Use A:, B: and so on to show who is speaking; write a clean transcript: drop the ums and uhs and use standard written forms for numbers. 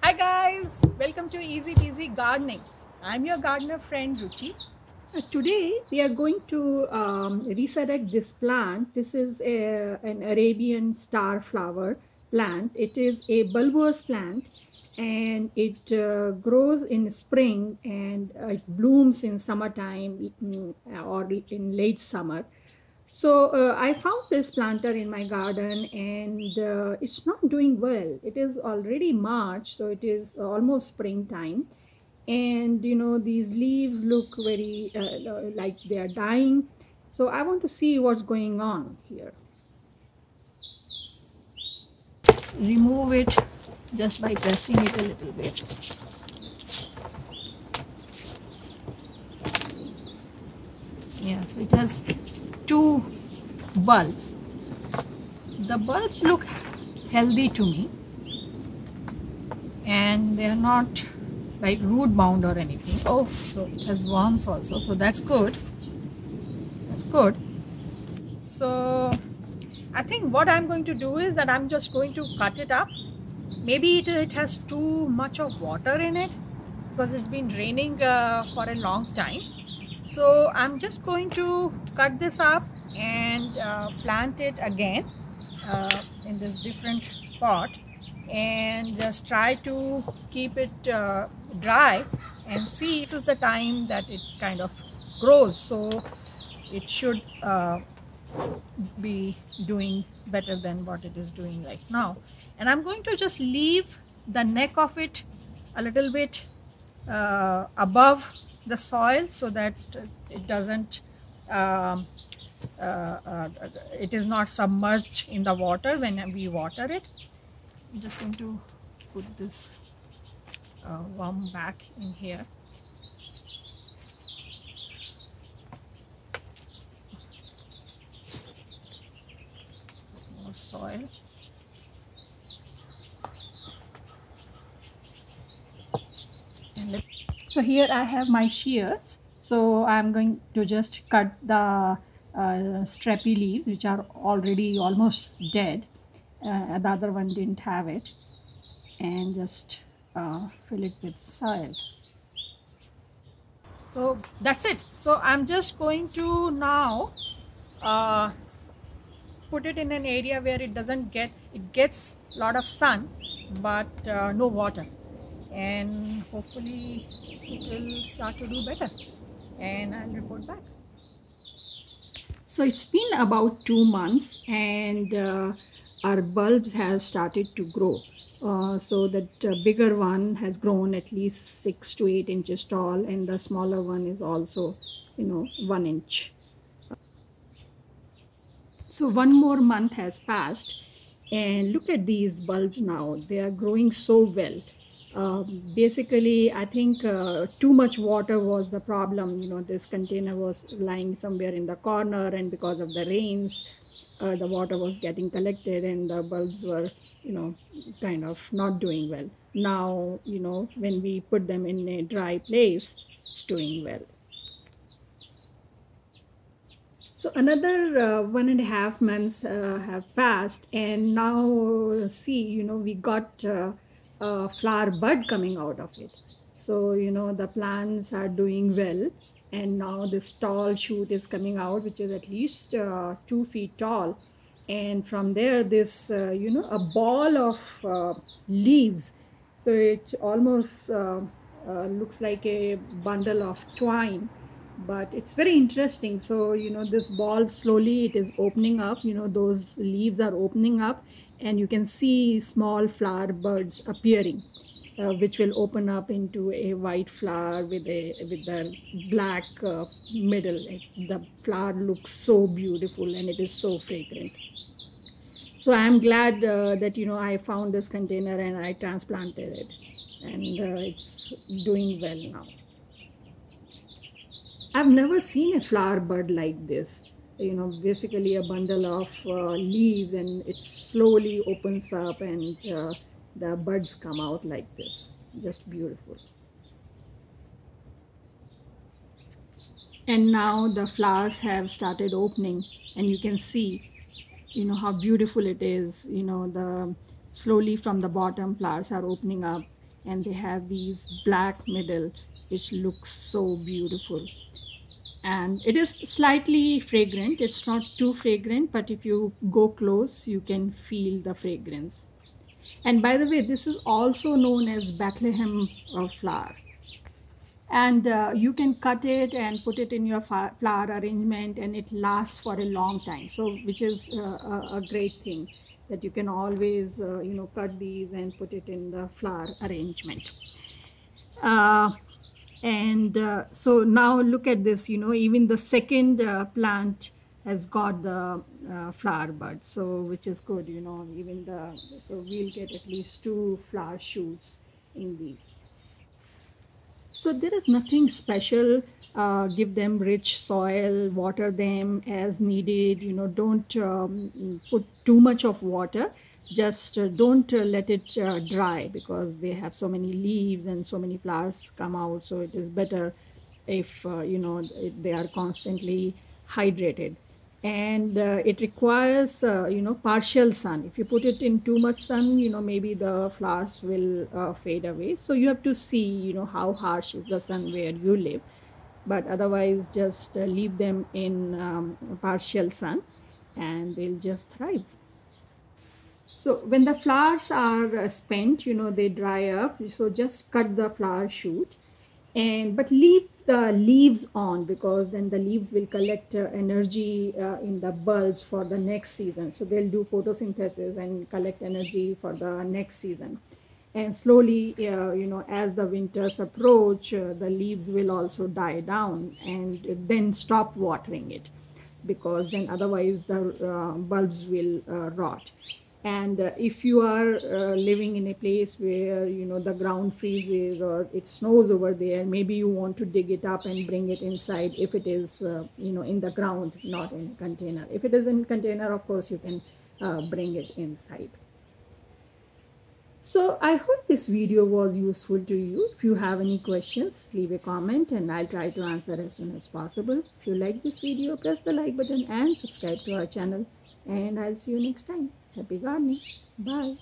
A: Hi guys, welcome to Easy Peasy Gardening. I'm your gardener friend Ruchi.
B: Today we are going to resurrect this plant. This is an Arabian Star Flower plant. It is a bulbous plant and it grows in spring and it blooms in summertime or in late summer. So I found this planter in my garden and it's not doing well. It is already March, so it is almost springtime. And these leaves look very like they are dying. So I want to see what's going on here. Remove it just by pressing it a little bit. Yeah, so it has two bulbs. The bulbs look healthy to me and they are not like root bound or anything. Oh, so it has worms also, so that's good. That's good. So I think what I'm going to do is that I'm just going to cut it up. Maybe it has too much of water in it because it's been raining for a long time. So I'm just going to cut this up and plant it again in this different pot and just try to keep it dry and see. This is the time that it kind of grows, so it should be doing better than what it is doing right now. And I'm going to just leave the neck of it a little bit above the soil so that it doesn't it is not submerged in the water when we water it. I'm just going to put this worm back in here. More soil. And so here I have my shears. So I'm going to just cut the strappy leaves, which are already almost dead. The other one didn't have it, and just fill it with soil. So that's it. So I'm just going to now put it in an area where it gets a lot of sun but no water, and hopefully it will start to do better and I'll report back. So it's been about 2 months and our bulbs have started to grow. So that bigger one has grown at least 6 to 8 inches tall, and the smaller one is also 1 inch. So 1 more month has passed and look at these bulbs now. They are growing so well. Basically, I think too much water was the problem. This container was lying somewhere in the corner, and because of the rains, the water was getting collected and the bulbs were, kind of not doing well. Now, when we put them in a dry place, it's doing well. So another 1.5 months have passed, and now see, we got a flower bud coming out of it. So the plants are doing well, and now this tall shoot is coming out, which is at least 2 feet tall, and from there this a ball of leaves. So it almost looks like a bundle of twine, but it's very interesting. So this ball, slowly it is opening up, those leaves are opening up and you can see small flower buds appearing, which will open up into a white flower with the black middle. The flower looks so beautiful and it is so fragrant. So I'm glad that I found this container and I transplanted it, and it's doing well now. I've never seen a flower bud like this. Basically a bundle of leaves, and it slowly opens up and the buds come out like this. Just beautiful. And now the flowers have started opening, and you can see, how beautiful it is. The slowly from the bottom flowers are opening up, and they have these black middle which looks so beautiful. And it is slightly fragrant. It's not too fragrant, but if you go close you can feel the fragrance. And by the way, this is also known as Bethlehem flower. And you can cut it and put it in your flower arrangement, and it lasts for a long time. So which is a great thing, that you can always cut these and put it in the flower arrangement. So now look at this, even the second plant has got the flower buds, so which is good, so we'll get at least 2 flower shoots in these. So there is nothing special. Give them rich soil, water them as needed. Don't put too much of water. Just don't let it dry, because they have so many leaves and so many flowers come out. So it is better if they are constantly hydrated. And it requires partial sun. If you put it in too much sun, maybe the flowers will fade away. So you have to see how harsh is the sun where you live, but otherwise just leave them in partial sun and they'll just thrive. So when the flowers are spent, they dry up, so just cut the flower shoot, but leave the leaves on, because then the leaves will collect energy in the bulbs for the next season. So they'll do photosynthesis and collect energy for the next season. And slowly, as the winters approach, the leaves will also die down, and then stop watering it, because then otherwise the bulbs will rot. And if you are living in a place where the ground freezes or it snows over there, maybe you want to dig it up and bring it inside, if it is in the ground, not in a container. If it is in container, of course you can bring it inside. So I hope this video was useful to you. If you have any questions, leave a comment and I'll try to answer as soon as possible. If you like this video, press the like button and subscribe to our channel. And I'll see you next time. Happy gardening. Bye.